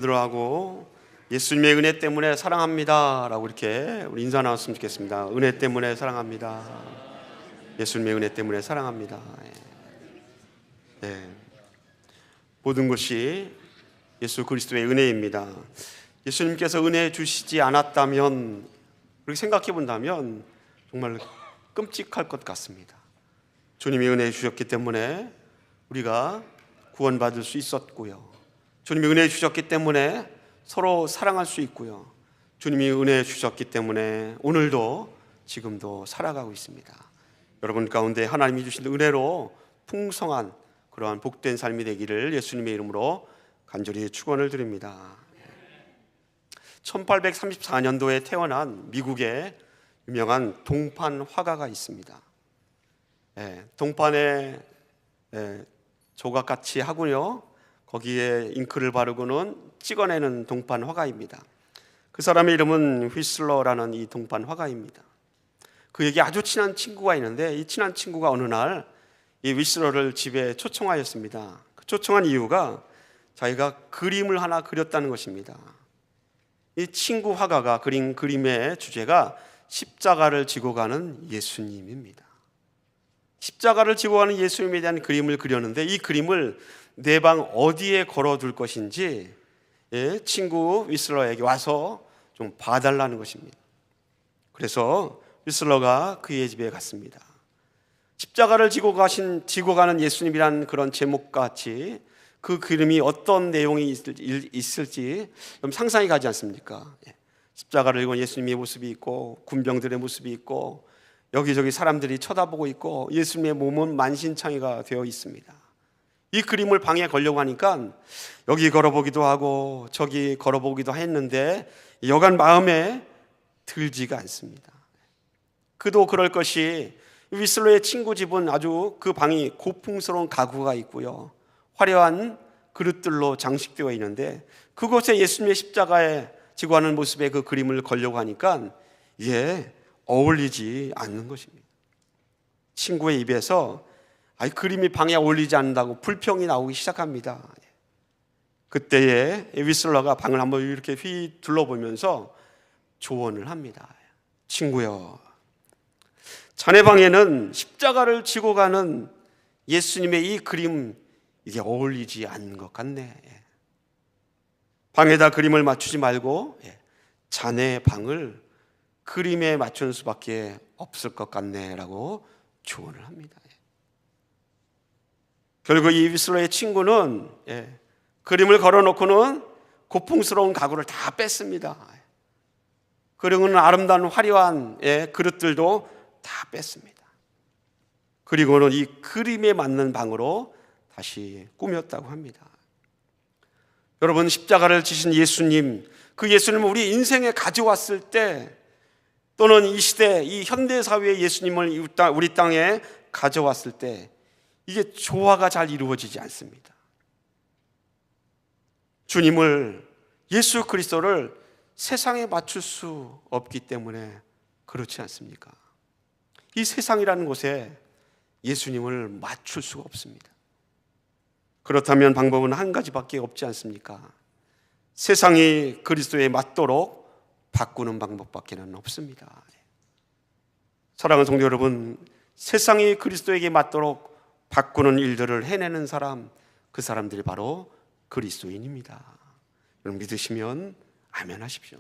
들어하고 예수님의 은혜 때문에 사랑합니다 라고 이렇게 우리 인사 나왔으면 좋겠습니다. 은혜 때문에 사랑합니다. 예수님의 은혜 때문에 사랑합니다. 네. 모든 것이 예수 그리스도의 은혜입니다. 예수님께서 은혜 주시지 않았다면, 그렇게 생각해 본다면 정말 끔찍할 것 같습니다. 주님이 은혜 주셨기 때문에 우리가 구원받을 수 있었고요, 주님이 은혜 주셨기 때문에 서로 사랑할 수 있고요, 주님이 은혜 주셨기 때문에 오늘도 지금도 살아가고 있습니다. 여러분 가운데 하나님이 주신 은혜로 풍성한 그러한 복된 삶이 되기를 예수님의 이름으로 간절히 축원을 드립니다. 1834년도에 태어난 미국의 유명한 동판 화가가 있습니다. 동판에 조각같이 하고요, 거기에 잉크를 바르고는 찍어내는 동판 화가입니다. 그 사람의 이름은 휘슬러라는 이 동판 화가입니다. 그에게 아주 친한 친구가 있는데, 이 친한 친구가 어느 날 이 휘슬러를 집에 초청하였습니다. 그 초청한 이유가 자기가 그림을 하나 그렸다는 것입니다. 이 친구 화가가 그린 그림의 주제가 십자가를 지고 가는 예수님입니다. 십자가를 지고 가는 예수님에 대한 그림을 그렸는데, 이 그림을 내 방 어디에 걸어둘 것인지 친구 휘슬러에게 와서 좀 봐달라는 것입니다. 그래서 휘슬러가 그의 집에 갔습니다. 십자가를 지고 가는 예수님이라는 그런 제목같이 그 그림이 어떤 내용이 있을지 좀 상상이 가지 않습니까? 십자가를 지고 예수님의 모습이 있고, 군병들의 모습이 있고, 여기저기 사람들이 쳐다보고 있고, 예수님의 몸은 만신창이가 되어 있습니다. 이 그림을 방에 걸려고 하니까 여기 걸어보기도 하고 저기 걸어보기도 했는데 여간 마음에 들지가 않습니다. 그도 그럴 것이, 휘슬러의 친구 집은 아주 그 방이 고풍스러운 가구가 있고요, 화려한 그릇들로 장식되어 있는데, 그곳에 예수님의 십자가에 지고 가는 모습의 그 그림을 걸려고 하니까 이게 어울리지 않는 것입니다. 친구의 입에서 그림이 방에 어울리지 않는다고 불평이 나오기 시작합니다. 그때에 휘슬러가 방을 한번 이렇게 휘 둘러보면서 조언을 합니다. 친구여, 자네 방에는 십자가를 지고 가는 예수님의 이 그림, 이게 어울리지 않는 것 같네. 방에다 그림을 맞추지 말고 자네 방을 그림에 맞추는 수밖에 없을 것 같네 라고 조언을 합니다. 결국 이 휘슬러의 친구는 그림을 걸어놓고는 고풍스러운 가구를 다 뺐습니다. 그리고는 아름다운 화려한 그릇들도 다 뺐습니다. 그리고는 이 그림에 맞는 방으로 다시 꾸몄다고 합니다. 여러분, 십자가를 지신 예수님, 그 예수님을 우리 인생에 가져왔을 때, 또는 이 시대, 이 현대사회의 예수님을 우리 땅에 가져왔을 때 이게 조화가 잘 이루어지지 않습니다. 주님을, 예수 그리스도를 세상에 맞출 수 없기 때문에 그렇지 않습니까? 이 세상이라는 곳에 예수님을 맞출 수가 없습니다. 그렇다면 방법은 한 가지밖에 없지 않습니까? 세상이 그리스도에 맞도록 바꾸는 방법밖에는 없습니다. 사랑하는 성도 여러분, 세상이 그리스도에게 맞도록 바꾸는 일들을 해내는 사람, 그 사람들이 바로 그리스도인입니다. 여러분 믿으시면 아멘 하십시오.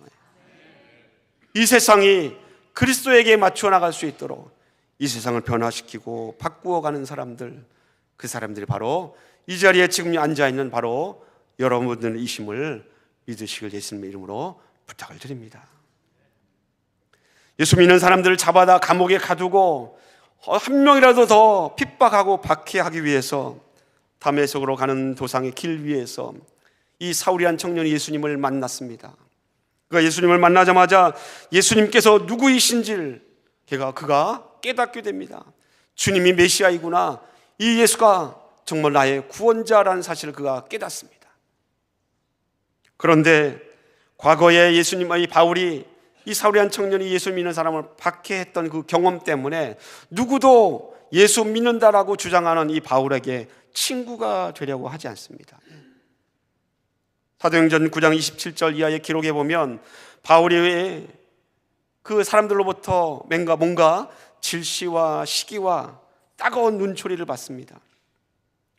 이 세상이 그리스도에게 맞춰 나갈 수 있도록 이 세상을 변화시키고 바꾸어가는 사람들, 그 사람들이 바로 이 자리에 지금 앉아있는 바로 여러분들이심을 믿으시길 예수님의 이름으로 부탁을 드립니다. 예수 믿는 사람들을 잡아다 감옥에 가두고 한 명이라도 더 핍박하고 박해하기 위해서 다메섹으로 가는 도상의 길 위에서 이 사울이란 청년이 예수님을 만났습니다. 그가 예수님을 만나자마자 예수님께서 누구이신지를 그가 깨닫게 됩니다. 주님이 메시아이구나, 이 예수가 정말 나의 구원자라는 사실을 그가 깨닫습니다. 그런데 과거에 예수님의 바울이, 이 사울이란 청년이 예수 믿는 사람을 박해했던 그 경험 때문에 누구도 예수 믿는다라고 주장하는 이 바울에게 친구가 되려고 하지 않습니다. 사도행전 9장 27절 이하의 기록에 보면 바울이 그 사람들로부터 뭔가 질시와 시기와 따가운 눈초리를 받습니다.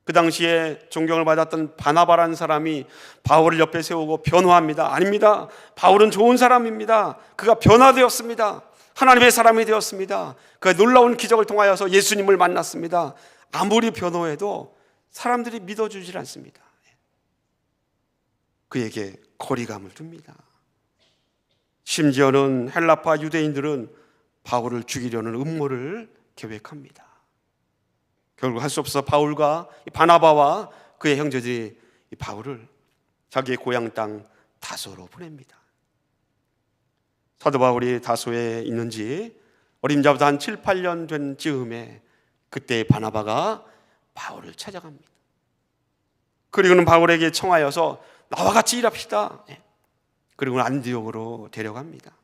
그 당시에 존경을 받았던 바나바라는 사람이 바울을 옆에 세우고 변호합니다. 아닙니다. 바울은 좋은 사람입니다. 그가 변화되었습니다. 하나님의 사람이 되었습니다. 그가 놀라운 기적을 통하여서 예수님을 만났습니다. 아무리 변호해도 사람들이 믿어주질 않습니다. 그에게 거리감을 둡니다. 심지어는 헬라파 유대인들은 바울을 죽이려는 음모를 계획합니다. 결국 할 수 없어 바울과 바나바와 그의 형제들이 바울을 자기의 고향 땅 다소로 보냅니다. 사도 바울이 다소에 있는지 어림잡아서 한 7, 8년 된 즈음에 그때 바나바가 바울을 찾아갑니다. 그리고는 바울에게 청하여서 나와 같이 일합시다. 그리고 안디옥으로 데려갑니다.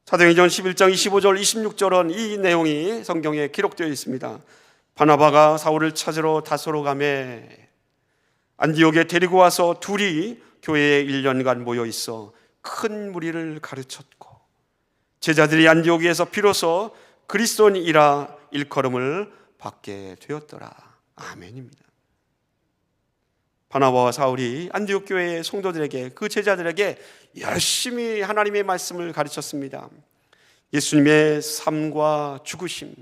사도행전 11장 25절 26절은 이 내용이 성경에 기록되어 있습니다. 바나바가 사울을 찾으러 다소로 가매 안디옥에 데리고 와서 둘이 교회에 1년간 모여 있어 큰 무리를 가르쳤고 제자들이 안디옥에서 비로소 그리스도인이라 일컬음을 받게 되었더라. 아멘입니다. 바나바와 사울이 안디옥 교회의 성도들에게, 그 제자들에게 열심히 하나님의 말씀을 가르쳤습니다. 예수님의 삶과 죽으심,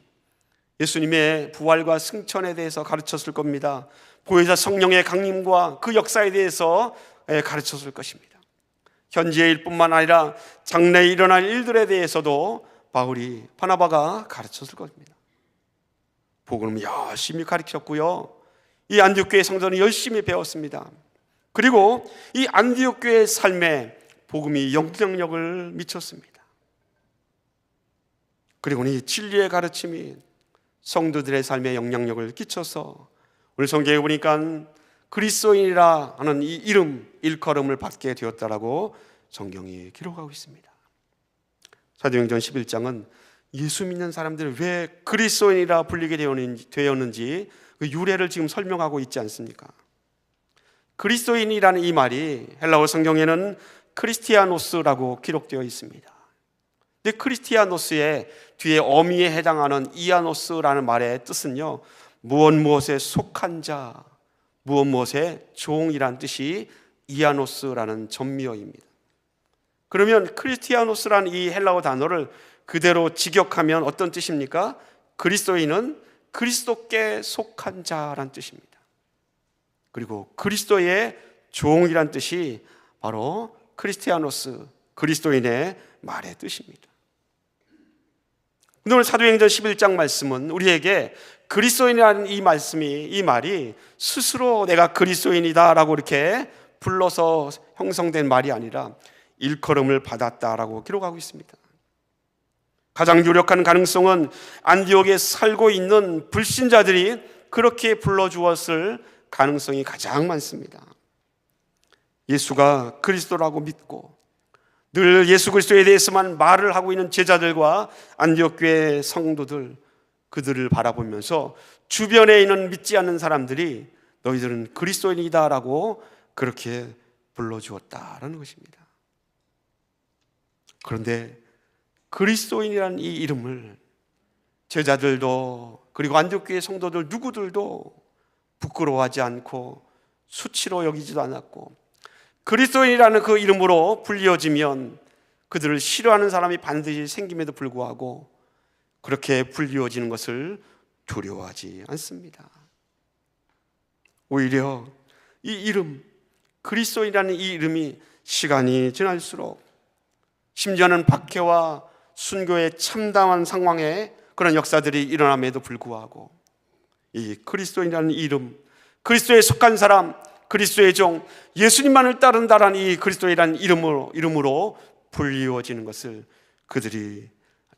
예수님의 부활과 승천에 대해서 가르쳤을 겁니다. 보혜사 성령의 강림과 그 역사에 대해서 가르쳤을 것입니다. 현재의 일뿐만 아니라 장래에 일어날 일들에 대해서도 바나바가 가르쳤을 겁니다. 복음을 열심히 가르쳤고요, 이 안디옥 교회 성도는 열심히 배웠습니다. 그리고 이 안디옥 교회의 삶에 복음이 영향력을 미쳤습니다. 그리고 이 진리의 가르침이 성도들의 삶에 영향력을 끼쳐서 오늘 성경에 보니까 그리스도인이라 하는 이 이름, 일컬음을 받게 되었다라고 성경이 기록하고 있습니다. 사도행전 11장은 예수 믿는 사람들이 왜 그리스도인이라 불리게 되었는지 그 유래를 지금 설명하고 있지 않습니까? 그리스도인이라는 이 말이 헬라어 성경에는 크리스티아노스라고 기록되어 있습니다. 근데 크리스티아노스의 뒤에 어미에 해당하는 이아노스라는 말의 뜻은요, 무엇에 속한 자, 무엇의 종이란 뜻이 이아노스라는 전미어입니다. 그러면 크리스티아노스라는 이 헬라어 단어를 그대로 직역하면 어떤 뜻입니까? 그리스도인은 그리스도께 속한 자란 뜻입니다. 그리고 그리스도의 종이란 뜻이 바로 크리스티아노스, 그리스도인의 말의 뜻입니다. 오늘 사도행전 11장 말씀은 우리에게 그리스도인이라는 이 말이 스스로 내가 그리스도인이다라고 이렇게 불러서 형성된 말이 아니라 일컬음을 받았다라고 기록하고 있습니다. 가장 유력한 가능성은 안디옥에 살고 있는 불신자들이 그렇게 불러주었을 가능성이 가장 많습니다. 예수가 그리스도라고 믿고 늘 예수 그리스도에 대해서만 말을 하고 있는 제자들과 안디옥 교회 성도들, 그들을 바라보면서 주변에 있는 믿지 않는 사람들이 너희들은 그리스도인이다라고 그렇게 불러주었다라는 것입니다. 그런데 그리스도인이라는 이 이름을 제자들도 그리고 안디옥 교회 성도들 누구들도 부끄러워하지 않고 수치로 여기지도 않았고, 그리스도인이라는 그 이름으로 불리워지면 그들을 싫어하는 사람이 반드시 생김에도 불구하고 그렇게 불리워지는 것을 두려워하지 않습니다. 오히려 이 이름, 그리스도인이라는 이 이름이 시간이 지날수록, 심지어는 박해와 순교의 참담한 상황에 그런 역사들이 일어남에도 불구하고 이 그리스도인이라는 이름, 그리스도에 속한 사람, 그리스도의 종, 예수님만을 따른다라는 이 그리스도이라는 이름으로 불리워지는 것을 그들이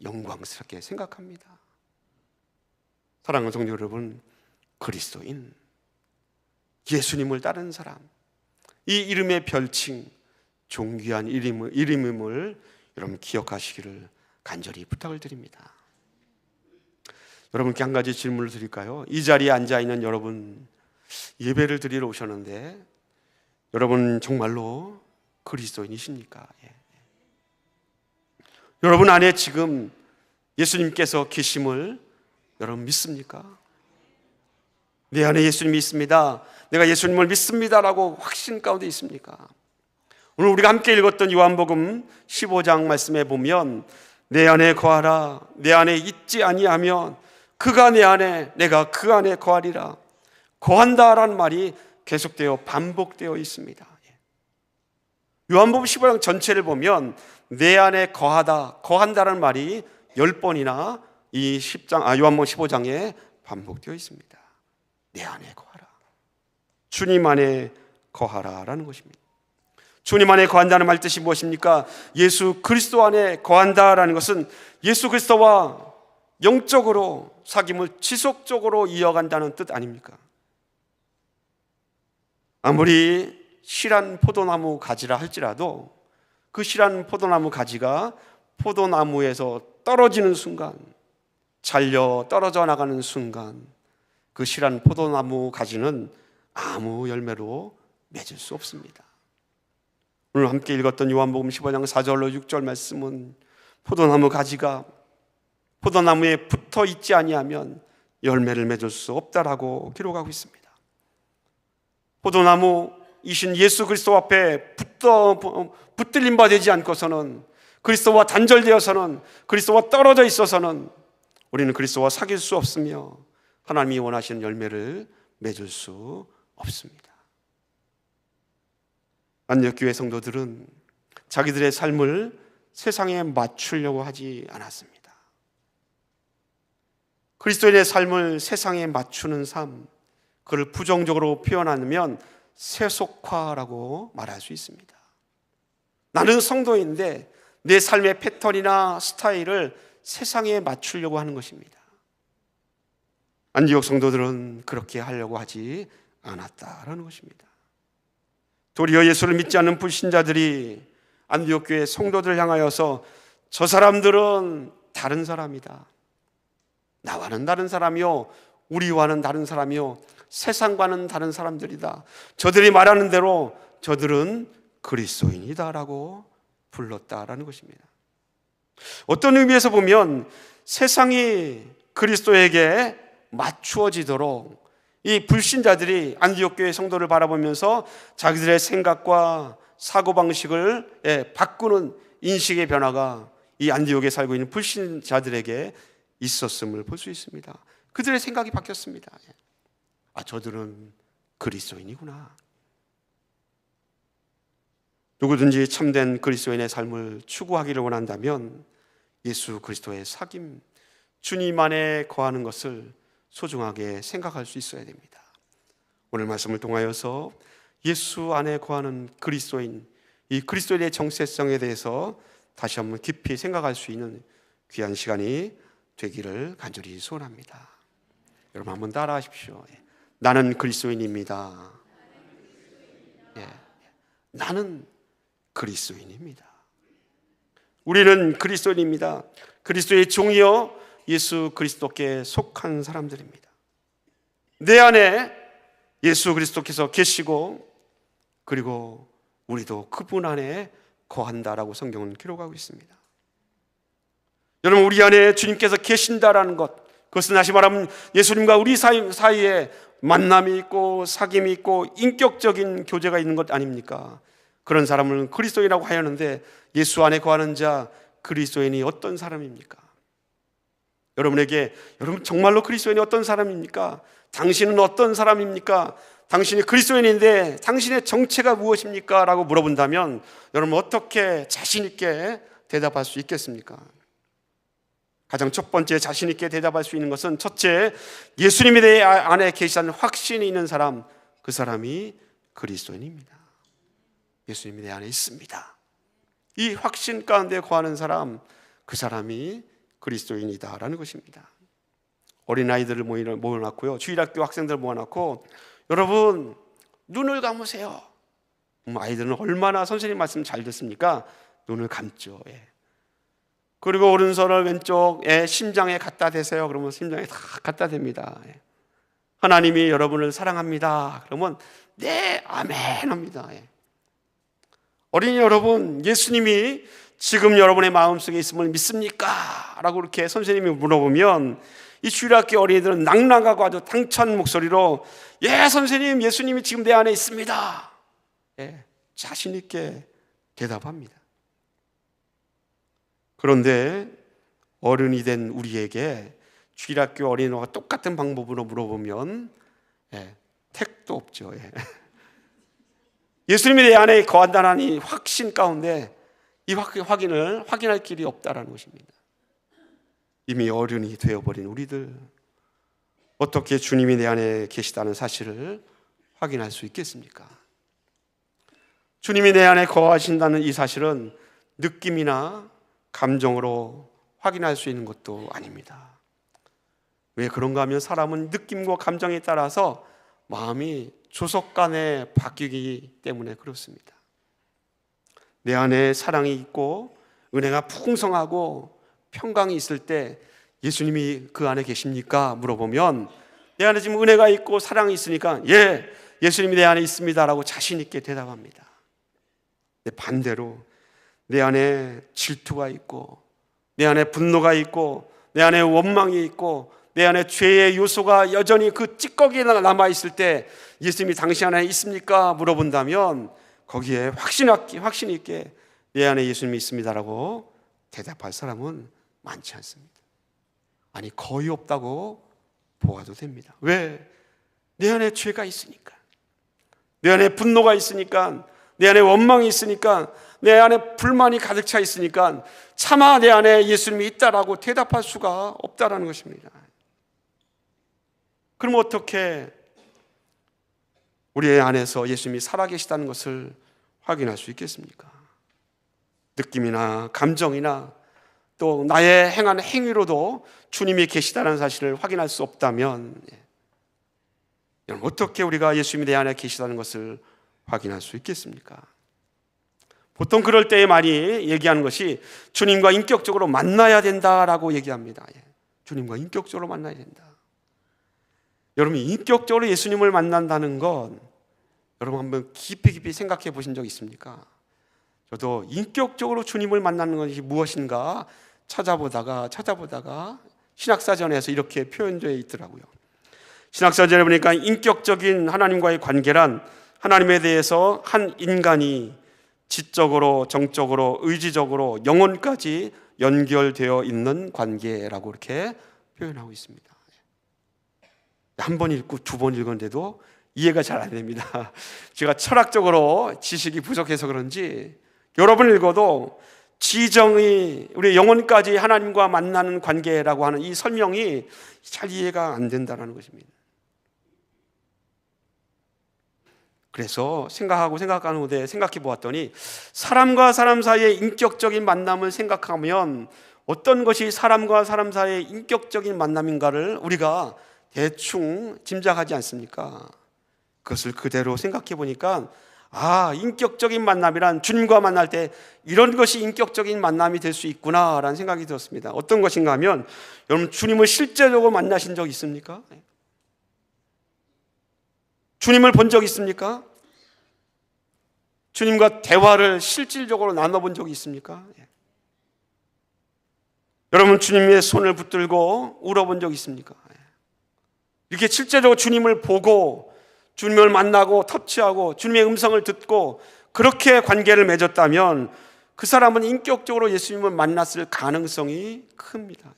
영광스럽게 생각합니다. 사랑하는 성도 여러분, 그리스도인, 예수님을 따르는 사람, 이 이름의 별칭, 존귀한 이름임을 여러분 기억하시기를 간절히 부탁을 드립니다. 여러분께 한 가지 질문을 드릴까요? 이 자리에 앉아있는 여러분, 예배를 드리러 오셨는데 여러분 정말로 그리스도인이십니까? 여러분 안에 지금 예수님께서 계심을 여러분 믿습니까? 내 안에 예수님이 있습니다, 내가 예수님을 믿습니다라고 확신 가운데 있습니까? 오늘 우리가 함께 읽었던 요한복음 15장 말씀에 보면 내 안에 거하라, 내 안에 있지 아니하면 그가 내 안에 내가 그 안에 거하리라. 거한다라는 말이 계속되어 반복되어 있습니다. 요한복음 15장 전체를 보면 내 안에 거하다, 거한다라는 말이 10번이나 이 요한복음 15장에 반복되어 있습니다. 내 안에 거하라, 주님 안에 거하라라는 것입니다. 주님 안에 거한다는 말 뜻이 무엇입니까? 예수 그리스도 안에 거한다라는 것은 예수 그리스도와 영적으로 사귐을 지속적으로 이어간다는 뜻 아닙니까? 아무리 실한 포도나무 가지라 할지라도 그 실한 포도나무 가지가 포도나무에서 떨어지는 순간, 잘려 떨어져 나가는 순간 그 실한 포도나무 가지는 아무 열매로 맺을 수 없습니다. 오늘 함께 읽었던 요한복음 15장 4절로 6절 말씀은 포도나무 가지가 포도나무에 붙어 있지 아니하면 열매를 맺을 수 없다라고 기록하고 있습니다. 포도나무이신 예수 그리스도 앞에 붙들림 바 되지 않고서는, 그리스도와 단절되어서는, 그리스도와 떨어져 있어서는 우리는 그리스도와 사귈 수 없으며 하나님이 원하시는 열매를 맺을 수 없습니다. 안역교회 성도들은 자기들의 삶을 세상에 맞추려고 하지 않았습니다. 그리스도인의 삶을 세상에 맞추는 삶, 그를 부정적으로 표현하면 세속화라고 말할 수 있습니다. 나는 성도인데 내 삶의 패턴이나 스타일을 세상에 맞추려고 하는 것입니다. 안디옥 성도들은 그렇게 하려고 하지 않았다라는 것입니다. 도리어 예수를 믿지 않는 불신자들이 안디옥 교회 성도들을 향하여서 저 사람들은 다른 사람이다, 나와는 다른 사람이요, 우리와는 다른 사람이요, 세상과는 다른 사람들이다, 저들이 말하는 대로 저들은 그리스도인이다 라고 불렀다라는 것입니다. 어떤 의미에서 보면 세상이 그리스도에게 맞추어지도록 이 불신자들이 안디옥 교회 성도를 바라보면서 자기들의 생각과 사고방식을 바꾸는 인식의 변화가 이 안디옥에 살고 있는 불신자들에게 있었음을 볼 수 있습니다. 그들의 생각이 바뀌었습니다. 저들은 그리스도인이구나. 누구든지 참된 그리스도인의 삶을 추구하기를 원한다면 예수 그리스도의 사귐, 주님 안에 거하는 것을 소중하게 생각할 수 있어야 됩니다. 오늘 말씀을 통하여서 예수 안에 거하는 그리스도인, 이 그리스도인의 정체성에 대해서 다시 한번 깊이 생각할 수 있는 귀한 시간이 되기를 간절히 소원합니다. 여러분 한번 따라 하십시오. 나는 그리스도인입니다. 나는 그리스도인입니다. 우리는 그리스도인입니다. 그리스도의 종이요 예수 그리스도께 속한 사람들입니다. 내 안에 예수 그리스도께서 계시고 그리고 우리도 그분 안에 거한다라고 성경은 기록하고 있습니다. 여러분, 우리 안에 주님께서 계신다라는 것, 그것은 다시 말하면 예수님과 우리 사이에 만남이 있고 사귐이 있고 인격적인 교제가 있는 것 아닙니까? 그런 사람을 그리스도인이라고 하였는데 예수 안에 거하는 자, 그리스도인이 어떤 사람입니까? 여러분 정말로 그리스도인이 어떤 사람입니까? 당신은 어떤 사람입니까? 당신이 그리스도인인데 당신의 정체가 무엇입니까? 라고 물어본다면 여러분 어떻게 자신 있게 대답할 수 있겠습니까? 가장 첫 번째 자신 있게 대답할 수 있는 것은, 첫째, 예수님에 대해 안에 계시다는 확신이 있는 사람, 그 사람이 그리스도인입니다. 예수님이 내 안에 있습니다. 이 확신 가운데 거하는 사람, 그 사람이 그리스도인이다라는 것입니다. 어린아이들을 모여놨고요, 주일학교 학생들 모아놓고 여러분 눈을 감으세요. 아이들은 얼마나 선생님 말씀 잘 듣습니까? 눈을 감죠. 그리고 오른손을 왼쪽에 심장에 갖다 대세요. 그러면 심장에 다 갖다 댑니다. 하나님이 여러분을 사랑합니다. 그러면 네, 아멘 합니다. 어린이 여러분, 예수님이 지금 여러분의 마음속에 있음을 믿습니까? 라고 이렇게 선생님이 물어보면 이 주일학교 어린이들은 낭랑하고 아주 당찬 목소리로 예, 선생님, 예수님이 지금 내 안에 있습니다. 자신 있게 대답합니다. 그런데 어른이 된 우리에게 주일학교 어린이와 똑같은 방법으로 물어보면 택도 없죠. 예수님이 내 안에 거한다는 이 확신 가운데 이 확인을 확인할 길이 없다라는 것입니다. 이미 어른이 되어버린 우리들, 어떻게 주님이 내 안에 계시다는 사실을 확인할 수 있겠습니까? 주님이 내 안에 거하신다는 이 사실은 느낌이나 감정으로 확인할 수 있는 것도 아닙니다. 왜 그런가 하면 사람은 느낌과 감정에 따라서 마음이 조속간에 바뀌기 때문에 그렇습니다. 내 안에 사랑이 있고 은혜가 풍성하고 평강이 있을 때 예수님이 그 안에 계십니까? 물어보면 내 안에 지금 은혜가 있고 사랑이 있으니까 예, 예수님이 내 안에 있습니다 라고 자신 있게 대답합니다. 반대로 내 안에 질투가 있고 내 안에 분노가 있고 내 안에 원망이 있고 내 안에 죄의 요소가 여전히 그 찌꺼기에 남아있을 때 예수님이 당신 안에 있습니까? 물어본다면 거기에 확신 있게 내 안에 예수님이 있습니다라고 대답할 사람은 많지 않습니다. 아니, 거의 없다고 보아도 됩니다. 왜? 내 안에 죄가 있으니까, 내 안에 분노가 있으니까, 내 안에 원망이 있으니까, 내 안에 불만이 가득 차 있으니까 차마 내 안에 예수님이 있다라고 대답할 수가 없다라는 것입니다. 그럼 어떻게 우리의 안에서 예수님이 살아계시다는 것을 확인할 수 있겠습니까? 느낌이나 감정이나 또 나의 행한 행위로도 주님이 계시다는 사실을 확인할 수 없다면 어떻게 우리가 예수님이 내 안에 계시다는 것을 확인할 수 있겠습니까? 보통 그럴 때에 많이 얘기하는 것이 주님과 인격적으로 만나야 된다라고 얘기합니다. 주님과 인격적으로 만나야 된다. 여러분, 인격적으로 예수님을 만난다는 건 여러분 한번 깊이 생각해 보신 적 있습니까? 저도 인격적으로 주님을 만나는 것이 무엇인가 찾아보다가 신학사전에서 이렇게 표현되어 있더라고요. 신학사전에 보니까 인격적인 하나님과의 관계란 하나님에 대해서 한 인간이 지적으로, 정적으로, 의지적으로 영혼까지 연결되어 있는 관계라고 이렇게 표현하고 있습니다. 한 번 읽고 두 번 읽었는데도 이해가 잘 안 됩니다. 제가 철학적으로 지식이 부족해서 그런지 여러 번 읽어도 지정이 우리 영혼까지 하나님과 만나는 관계라고 하는 이 설명이 잘 이해가 안 된다는 것입니다. 그래서 생각하는데 생각해 보았더니 사람과 사람 사이의 인격적인 만남을 생각하면 어떤 것이 사람과 사람 사이의 인격적인 만남인가를 우리가 대충 짐작하지 않습니까? 그것을 그대로 생각해 보니까 인격적인 만남이란 주님과 만날 때 이런 것이 인격적인 만남이 될 수 있구나라는 생각이 들었습니다. 어떤 것인가 하면 여러분, 주님을 실제적으로 만나신 적 있습니까? 주님을 본 적 있습니까? 주님과 대화를 실질적으로 나눠본 적이 있습니까? 여러분, 주님의 손을 붙들고 울어본 적 있습니까? 이렇게 실제적으로 주님을 보고 주님을 만나고 터치하고 주님의 음성을 듣고 그렇게 관계를 맺었다면 그 사람은 인격적으로 예수님을 만났을 가능성이 큽니다.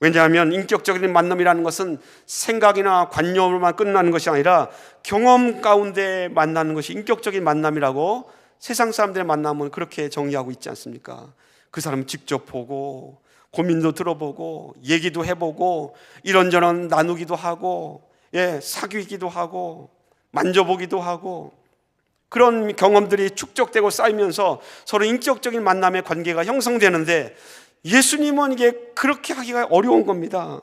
왜냐하면 인격적인 만남이라는 것은 생각이나 관념으로만 끝나는 것이 아니라 경험 가운데 만나는 것이 인격적인 만남이라고 세상 사람들의 만남은 그렇게 정의하고 있지 않습니까? 그 사람 직접 보고 고민도 들어보고 얘기도 해보고 이런저런 나누기도 하고 사귀기도 하고 만져보기도 하고 그런 경험들이 축적되고 쌓이면서 서로 인격적인 만남의 관계가 형성되는데 예수님은 이게 그렇게 하기가 어려운 겁니다.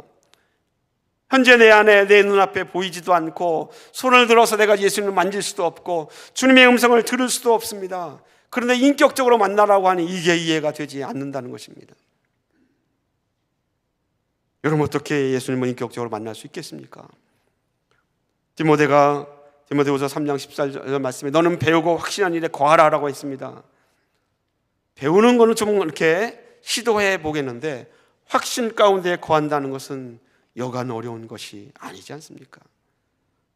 현재 내 안에 내 눈앞에 보이지도 않고 손을 들어서 내가 예수님을 만질 수도 없고 주님의 음성을 들을 수도 없습니다. 그런데 인격적으로 만나라고 하니 이게 이해가 되지 않는다는 것입니다. 여러분 어떻게 예수님을 인격적으로 만날 수 있겠습니까? 디모데후서 3장 14절 말씀에 너는 배우고 확신한 일에 거하라라고 했습니다. 배우는 거는 좀 이렇게 시도해 보겠는데 확신 가운데 거한다는 것은 여간 어려운 것이 아니지 않습니까?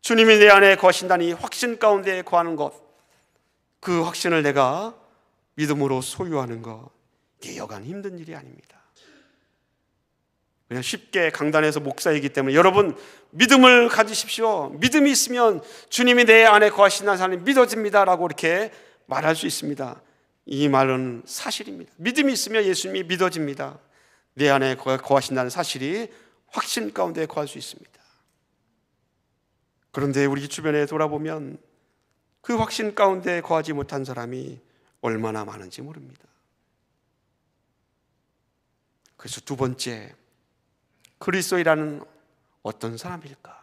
주님이 내 안에 거하신다니 확신 가운데 거하는 것, 그 확신을 내가 믿음으로 소유하는 것, 이게 여간 힘든 일이 아닙니다. 그냥 쉽게 강단에서 목사이기 때문에 여러분 믿음을 가지십시오. 믿음이 있으면 주님이 내 안에 거하신다는 사람이 믿어집니다라고 이렇게 말할 수 있습니다. 이 말은 사실입니다. 믿음이 있으면 예수님이 믿어집니다. 내 안에 거하신다는 사실이 확신 가운데 거할 수 있습니다. 그런데 우리 주변에 돌아보면 그 확신 가운데 거하지 못한 사람이 얼마나 많은지 모릅니다. 그래서 두 번째, 그리스도인이라는 어떤 사람일까?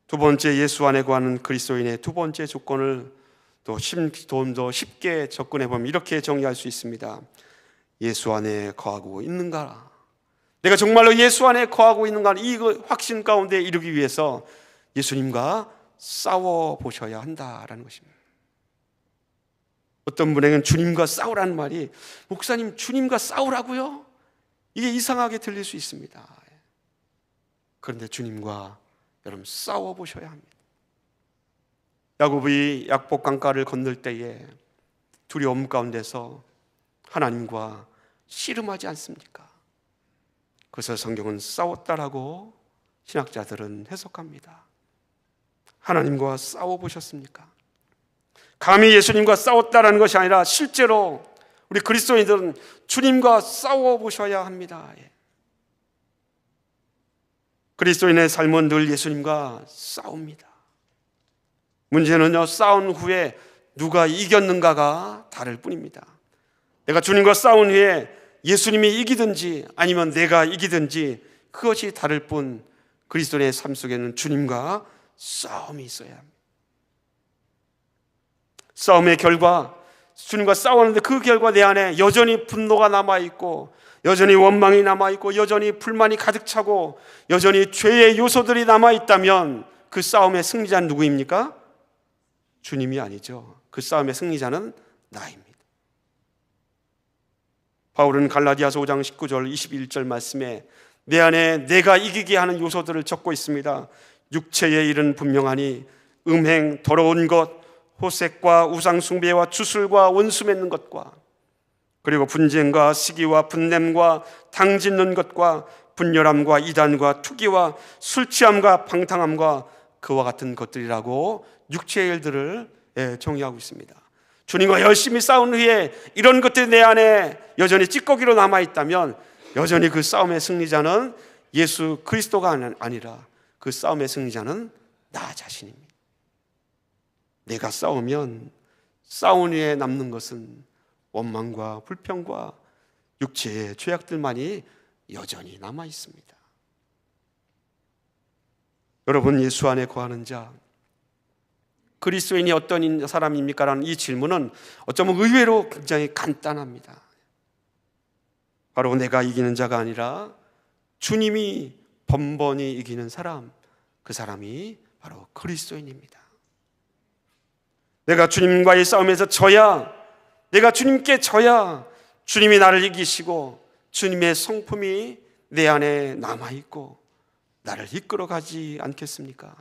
두 번째, 예수 안에 거하는 그리스도인의 두 번째 조건을 좀 더 쉽게 접근해 보면 이렇게 정의할 수 있습니다. 예수 안에 거하고 있는가? 내가 정말로 예수 안에 거하고 있는가? 이 확신 가운데 이르기 위해서 예수님과 싸워 보셔야 한다라는 것입니다. 어떤 분에게는 주님과 싸우라는 말이, 목사님 주님과 싸우라고요? 이게 이상하게 들릴 수 있습니다. 그런데 주님과 여러분 싸워 보셔야 합니다. 야곱이 약복 강가를 건널 때에 두려움 가운데서 하나님과 씨름하지 않습니까? 그래서 성경은 싸웠다라고 신학자들은 해석합니다. 하나님과 싸워 보셨습니까? 감히 예수님과 싸웠다라는 것이 아니라 실제로 우리 그리스도인들은 주님과 싸워 보셔야 합니다. 그리스도인의 삶은 늘 예수님과 싸웁니다. 문제는요, 싸운 후에 누가 이겼는가가 다를 뿐입니다. 내가 주님과 싸운 후에 예수님이 이기든지 아니면 내가 이기든지 그것이 다를 뿐, 그리스도인의 삶 속에는 주님과 싸움이 있어야 합니다. 싸움의 결과, 주님과 싸웠는데 그 결과 내 안에 여전히 분노가 남아있고 여전히 원망이 남아있고 여전히 불만이 가득 차고 여전히 죄의 요소들이 남아있다면 그 싸움의 승리자는 누구입니까? 주님이 아니죠. 그 싸움의 승리자는 나입니다. 바울은 갈라디아서 5장 19절 21절 말씀에 내 안에 내가 이기게 하는 요소들을 적고 있습니다. 육체의 일은 분명하니 음행, 더러운 것, 호색과 우상숭배와 주술과 원수 맺는 것과 그리고 분쟁과 시기와 분냄과 당짓는 것과 분열함과 이단과 투기와 술취함과 방탕함과 그와 같은 것들이라고 육체의 일들을 정의하고 있습니다. 주님과 열심히 싸운 후에 이런 것들이 내 안에 여전히 찌꺼기로 남아있다면 여전히 그 싸움의 승리자는 예수 그리스도가 아니라 그 싸움의 승리자는 나 자신입니다. 내가 싸우면 싸운 후에 남는 것은 원망과 불평과 육체의 죄악들만이 여전히 남아있습니다. 여러분, 예수 안에 거하는 자, 그리스도인이 어떤 사람입니까? 라는 이 질문은 어쩌면 의외로 굉장히 간단합니다. 바로 내가 이기는 자가 아니라 주님이 번번이 이기는 사람, 그 사람이 바로 그리스도인입니다. 내가 주님과의 싸움에서 져야, 내가 주님께 져야 주님이 나를 이기시고 주님의 성품이 내 안에 남아있고 나를 이끌어가지 않겠습니까?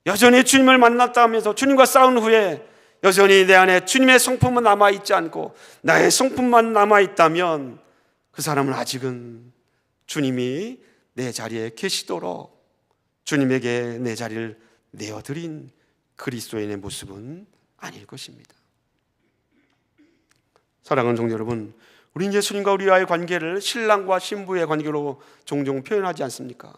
여전히 주님을 만났다 하면서 주님과 싸운 후에 여전히 내 안에 주님의 성품은 남아있지 않고 나의 성품만 남아있다면 그 사람은 아직은 주님이 내 자리에 계시도록 주님에게 내 자리를 내어드린 그리스도인의 모습은 아닐 것입니다. 사랑하는 성도 여러분, 우리는 예수님과 우리와의 관계를 신랑과 신부의 관계로 종종 표현하지 않습니까?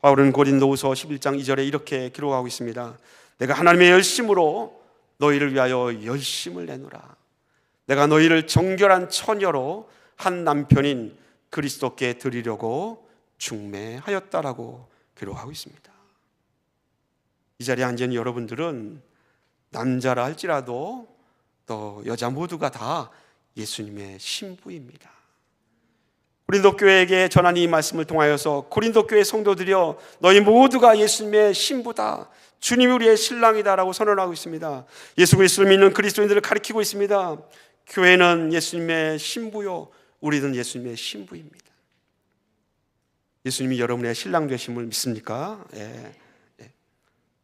바울은 고린도후서 11장 2절에 이렇게 기록하고 있습니다. 내가 하나님의 열심으로 너희를 위하여 열심을 내노라. 내가 너희를 정결한 처녀로 한 남편인 그리스도께 드리려고 중매하였다라고 기록하고 있습니다. 이 자리에 앉은 여러분들은 남자라 할지라도 또 여자 모두가 다 예수님의 신부입니다. 고린도 교회에게 전한 이 말씀을 통하여서 고린도 교회 성도들이여 너희 모두가 예수님의 신부다, 주님이 우리의 신랑이다라고 선언하고 있습니다. 예수 그리스도를 믿는 그리스도인들을 가리키고 있습니다. 교회는 예수님의 신부요, 우리는 예수님의 신부입니다. 예수님이 여러분의 신랑 되심을 믿습니까? 예.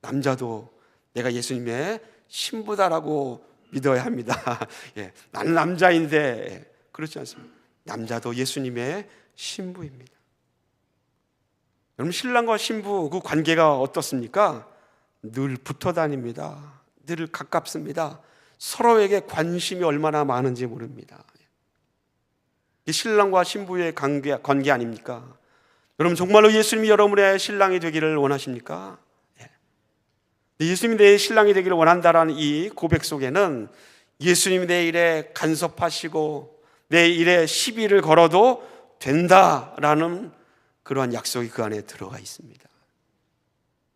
남자도 내가 예수님의 신부다라고 믿어야 합니다. 예. 나는 남자인데, 그렇지 않습니다. 남자도 예수님의 신부입니다. 여러분, 신랑과 신부 그 관계가 어떻습니까? 늘 붙어 다닙니다. 늘 가깝습니다. 서로에게 관심이 얼마나 많은지 모릅니다. 이 신랑과 신부의 관계 아닙니까? 여러분, 정말로 예수님이 여러분의 신랑이 되기를 원하십니까? 예수님이 내 신랑이 되기를 원한다라는 이 고백 속에는 예수님이 내 일에 간섭하시고 내 일에 시비를 걸어도 된다라는 그러한 약속이 그 안에 들어가 있습니다.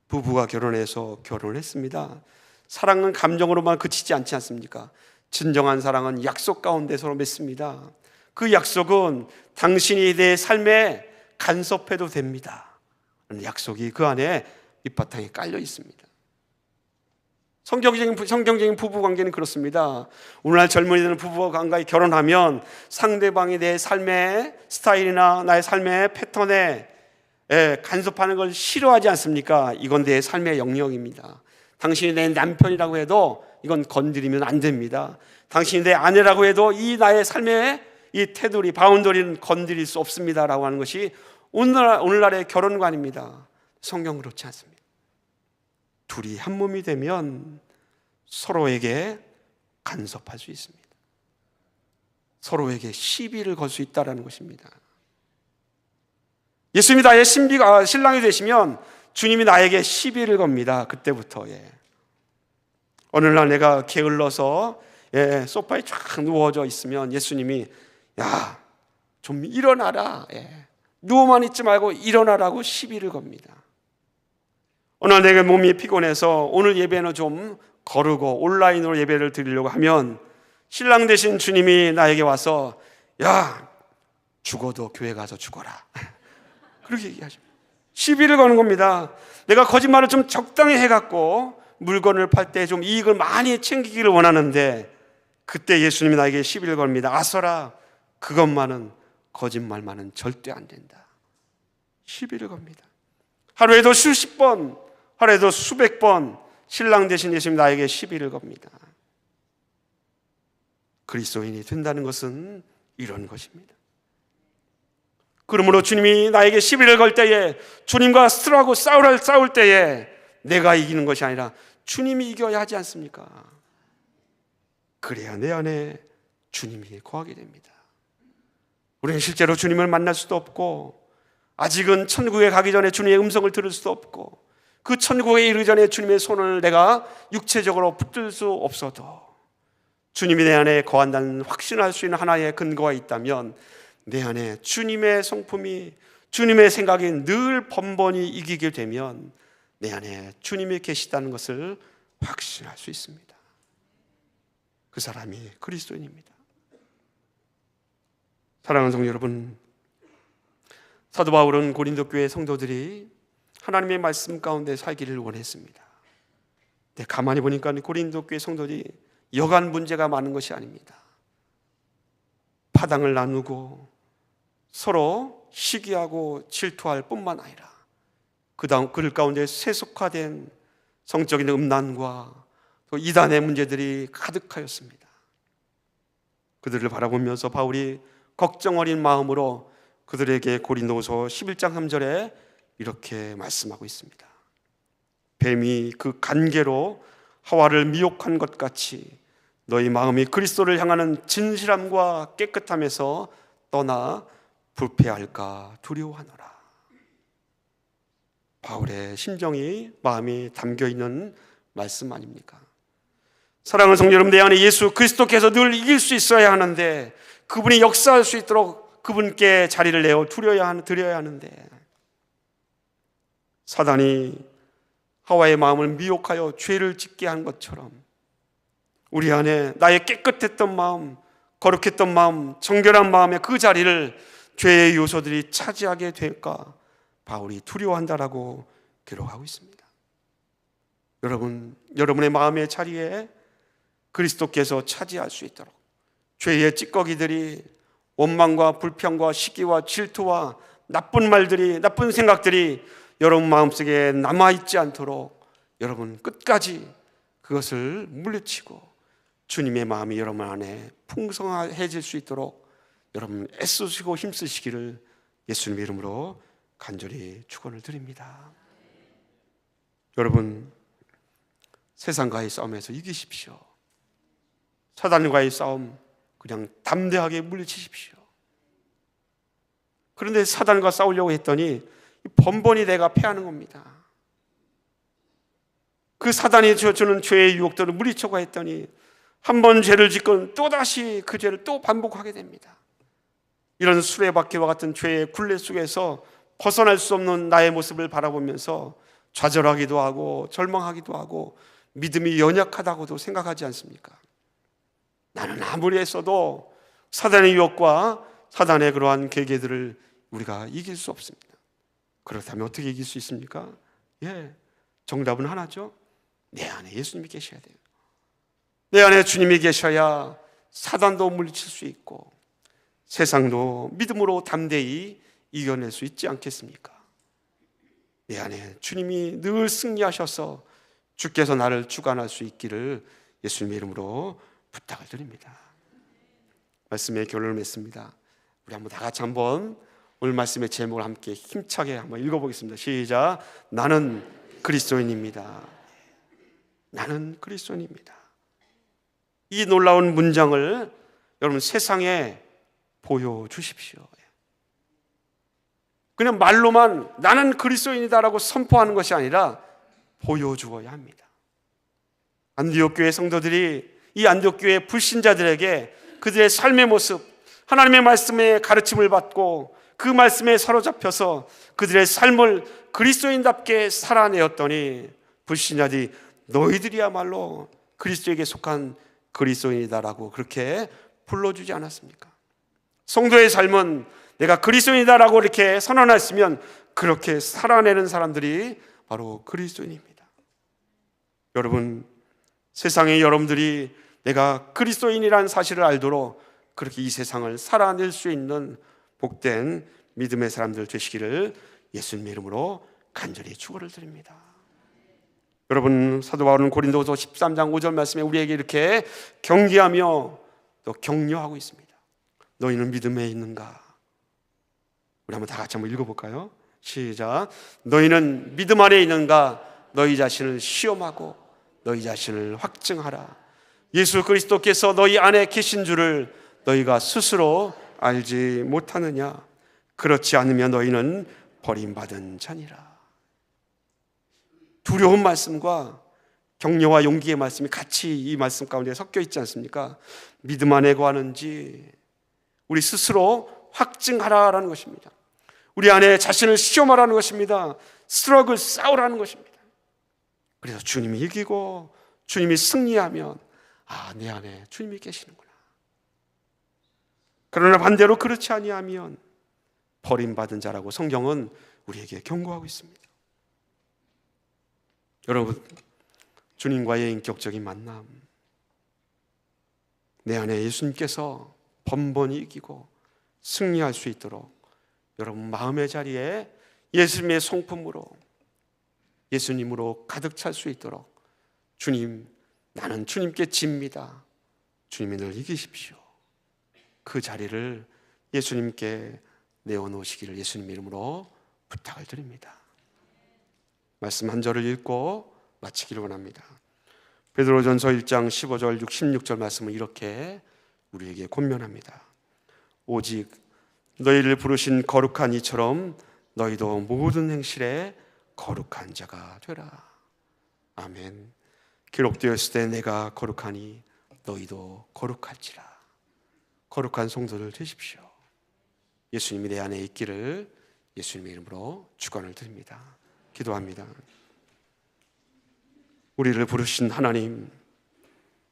부부가 결혼해서 결혼을 했습니다. 사랑은 감정으로만 그치지 않지 않습니까? 진정한 사랑은 약속 가운데 서로 맺습니다. 그 약속은 당신이 내 삶에 간섭해도 됩니다 라는 약속이 그 안에 밑바탕에 깔려 있습니다. 성경적인 부부 관계는 그렇습니다. 오늘날 젊은이들은 부부 관계에 결혼하면 상대방이 내 삶의 스타일이나 나의 삶의 패턴에 간섭하는 걸 싫어하지 않습니까? 이건 내 삶의 영역입니다. 당신이 내 남편이라고 해도 이건 건드리면 안 됩니다. 당신이 내 아내라고 해도 이 나의 삶의 이 테두리, 바운더리는 건드릴 수 없습니다라고 하는 것이 오늘날의 결혼관입니다. 성경 그렇지 않습니다. 둘이 한 몸이 되면 서로에게 간섭할 수 있습니다. 서로에게 시비를 걸 수 있다는 것입니다. 예수님이 나의 신랑이 되시면 주님이 나에게 시비를 겁니다. 그때부터. 어느 날 내가 게을러서 소파에 쫙 누워져 있으면 예수님이 야, 좀 일어나라. 누워만 있지 말고 일어나라고 시비를 겁니다. 어느 날 내가 몸이 피곤해서 오늘 예배는 좀 거르고 온라인으로 예배를 드리려고 하면 신랑 되신 주님이 나에게 와서 야, 죽어도 교회 가서 죽어라. 그렇게 얘기하십니다. 시비를 거는 겁니다. 내가 거짓말을 좀 적당히 해갖고 물건을 팔 때 좀 이익을 많이 챙기기를 원하는데 그때 예수님이 나에게 시비를 겁니다. 아서라, 그것만은, 거짓말만은 절대 안 된다. 시비를 겁니다. 하루에도 수십 번, 하루에도 수백 번 신랑 되신 예수님 나에게 시비를 겁니다. 그리스도인이 된다는 것은 이런 것입니다. 그러므로 주님이 나에게 시비를 걸 때에, 주님과 스트라고 싸울 때에 내가 이기는 것이 아니라 주님이 이겨야 하지 않습니까? 그래야 내 안에 주님이 거하게 됩니다. 우리는 실제로 주님을 만날 수도 없고 아직은 천국에 가기 전에 주님의 음성을 들을 수도 없고 그 천국에 이르기 전에 주님의 손을 내가 육체적으로 붙들 수 없어도 주님이 내 안에 거한다는 확신할 수 있는 하나의 근거가 있다면 내 안에 주님의 성품이, 주님의 생각이 늘 번번이 이기게 되면 내 안에 주님이 계시다는 것을 확신할 수 있습니다. 그 사람이 그리스도인입니다. 사랑하는 성도 여러분, 사도 바울은 고린도 교회 성도들이 하나님의 말씀 가운데 살기를 원했습니다. 근데 가만히 보니까 고린도 교회 성도들이 여간 문제가 많은 것이 아닙니다. 파당을 나누고 서로 시기하고 질투할 뿐만 아니라 그 가운데 세속화된 성적인 음란과 또 이단의 문제들이 가득하였습니다. 그들을 바라보면서 바울이 걱정 어린 마음으로 그들에게 고린도후서 11장 3절에 이렇게 말씀하고 있습니다. 뱀이 그 간계로 하와를 미혹한 것 같이 너희 마음이 그리스도를 향하는 진실함과 깨끗함에서 떠나 부패할까 두려워하노라. 바울의 심정이, 마음이 담겨있는 말씀 아닙니까? 사랑하는 성도 여러분, 내 안에 예수 그리스도께서 늘 이길 수 있어야 하는데, 그분이 역사할 수 있도록 그분께 자리를 내어 드려야 하는데, 사단이 하와의 마음을 미혹하여 죄를 짓게 한 것처럼 우리 안에 나의 깨끗했던 마음, 거룩했던 마음, 정결한 마음의 그 자리를 죄의 요소들이 차지하게 될까 바울이 두려워한다라고 기록하고 있습니다. 여러분, 여러분의 마음의 자리에 그리스도께서 차지할 수 있도록 죄의 찌꺼기들이 원망과 불평과 시기와 질투와 나쁜 말들이, 나쁜 생각들이 여러분 마음속에 남아있지 않도록 여러분 끝까지 그것을 물리치고 주님의 마음이 여러분 안에 풍성해질 수 있도록 여러분 애쓰시고 힘쓰시기를 예수님 이름으로 간절히 축원을 드립니다. 여러분, 세상과의 싸움에서 이기십시오. 사단과의 싸움 그냥 담대하게 물리치십시오. 그런데 사단과 싸우려고 했더니 번번이 내가 패하는 겁니다. 그 사단이 주는 죄의 유혹들을 물리쳐고 했더니 한 번 죄를 짓건 또다시 그 죄를 또 반복하게 됩니다. 이런 수레바퀴와 같은 죄의 굴레 속에서 벗어날 수 없는 나의 모습을 바라보면서 좌절하기도 하고 절망하기도 하고 믿음이 연약하다고도 생각하지 않습니까? 나는 아무리 했어도 사단의 유혹과 사단의 그러한 계계들을 우리가 이길 수 없습니다. 그렇다면 어떻게 이길 수 있습니까? 정답은 하나죠. 내 안에 예수님이 계셔야 돼요. 내 안에 주님이 계셔야 사단도 물리칠 수 있고 세상도 믿음으로 담대히 이겨낼 수 있지 않겠습니까? 내 안에 주님이 늘 승리하셔서 주께서 나를 주관할 수 있기를 예수님의 이름으로 부탁을 드립니다. 말씀의 결론을 맺습니다. 우리 한번 다 같이 한번 오늘 말씀의 제목을 함께 힘차게 한번 읽어보겠습니다. 시작. 나는 그리스도인입니다. 나는 그리스도인입니다. 이 놀라운 문장을 여러분 세상에 보여주십시오. 그냥 말로만 나는 그리스도인이다라고 선포하는 것이 아니라 보여주어야 합니다. 안디옥 교회 성도들이 이 안디옥 교회 불신자들에게 그들의 삶의 모습, 하나님의 말씀에 가르침을 받고 그 말씀에 사로잡혀서 그들의 삶을 그리스도인답게 살아내었더니 불신자들이 너희들이야말로 그리스도에게 속한 그리스도인이다라고 그렇게 불러주지 않았습니까? 성도의 삶은 내가 그리스도인이다라고 이렇게 선언했으면 그렇게 살아내는 사람들이 바로 그리스도인입니다. 여러분, 세상에 여러분들이 내가 그리스도인이라는 사실을 알도록 그렇게 이 세상을 살아낼 수 있는 복된 믿음의 사람들 되시기를 예수님의 이름으로 간절히 축원을 드립니다. 여러분, 사도 바울은 고린도서 13장 5절 말씀에 우리에게 이렇게 경계하며 또 격려하고 있습니다. 너희는 믿음에 있는가? 우리 한번 다 같이 한번 읽어볼까요? 시작. 너희는 믿음 안에 있는가? 너희 자신을 시험하고 너희 자신을 확증하라. 예수 그리스도께서 너희 안에 계신 줄을 너희가 스스로 알지 못하느냐? 그렇지 않으면 너희는 버림받은 자니라. 두려운 말씀과 격려와 용기의 말씀이 같이 이 말씀 가운데 섞여 있지 않습니까? 믿음 안에 거하는지 우리 스스로 확증하라라는 것입니다. 우리 안에 자신을 시험하라는 것입니다. 스트러글, 싸우라는 것입니다. 그래서 주님이 이기고 주님이 승리하면 내 안에 주님이 계시는구나. 그러나 반대로 그렇지 아니하면 버림받은 자라고 성경은 우리에게 경고하고 있습니다. 여러분, 주님과의 인격적인 만남, 내 안에 예수님께서 번번이 이기고 승리할 수 있도록 여러분 마음의 자리에 예수님의 성품으로 예수님으로 가득 찰 수 있도록 주님, 나는 주님께 집니다. 주님이 늘 이기십시오. 그 자리를 예수님께 내어놓으시기를 예수님 이름으로 부탁을 드립니다. 말씀 한 절을 읽고 마치기를 원합니다. 베드로전서 1장 15절 16절 말씀은 이렇게 우리에게 권면합니다. 오직 너희를 부르신 거룩한 이처럼 너희도 모든 행실에 거룩한 자가 되라. 아멘. 기록되었을 때 내가 거룩하니 너희도 거룩할지라. 거룩한 성도들 되십시오. 예수님이 내 안에 있기를 예수님의 이름으로 축원을 드립니다. 기도합니다. 우리를 부르신 하나님,